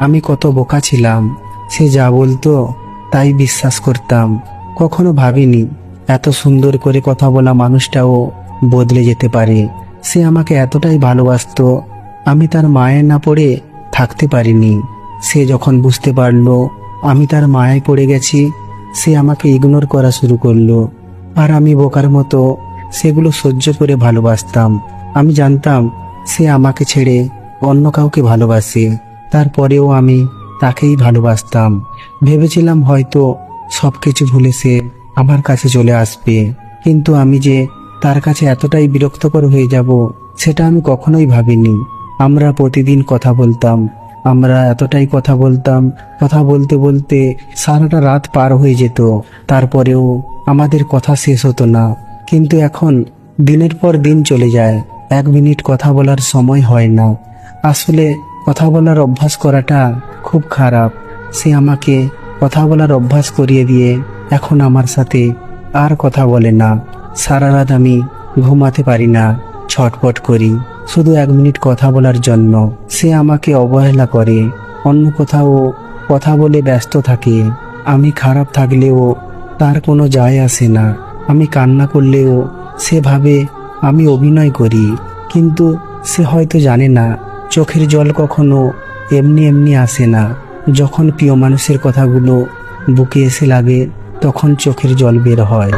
আমি কত বোকা ছিলাম। সে যা বলতো তাই বিশ্বাস করতাম। কখনো ভাবিনি এত সুন্দর করে কথা বলা মানুষটাও বদলে যেতে পারে। সে আমাকে এতটাই ভালোবাসতো, আমি তার মায়ে না পড়ে থাকতে পারিনি। সে যখন বুঝতে পারলো আমি তার মায়ায় পড়ে গেছি, সে আমাকে ইগনোর করা শুরু করলো। আর আমি বোকার মতো সেগুলো সহ্য করে ভালোবাসতাম। আমি জানতাম সে আমাকে ছেড়ে অন্য কাউকে ভালোবাসে, তারপরেও আমি তাকেই ভালোবাসতাম। ভেবেছিলাম হয়তো সবকিছু ভুলে সে আমার কাছে চলে আসবে, কিন্তু আমি যে তার কাছে এতটাই বিরক্তকর হয়ে যাব সেটা আমি কখনোই ভাবিনি। আমরা প্রতিদিন কথা বলতাম, আমরা এতটাই কথা বলতাম, কথা বলতে বলতে সারাটা রাত পার হয়ে যেত, তারপরেও আমাদের কথা শেষ হতো না। কিন্তু এখন দিনের পর দিন চলে যায়, 1 মিনিট কথা বলার সময় হয় না। আসলে কথা বলার অভ্যাস করাটা খুব খারাপ। সে আমাকে কথা বলার অভ্যাস করিয়ে দিয়ে এখন আমার সাথে আর কথা বলে না। সারা রাত আমি ঘুমাতে পারি না, ছটফট করি শুধু 1 মিনিট কথা বলার জন্য। সে আমাকে অবহেলা করে, অন্য কোথাও কথা বলে ব্যস্ত থাকে। আমি খারাপ থাকলেও তার কোনো যায় আসে না। আমি কান্না করলেও সে ভাবে আমি অভিনয় করি, কিন্তু সে হয়তো জানে না চোখের জল কখনো এমনি এমনি আসে না। যখন প্রিয় মানুষের কথাগুলো বুকে এসে লাগে তখন চোখের জল বের হয়।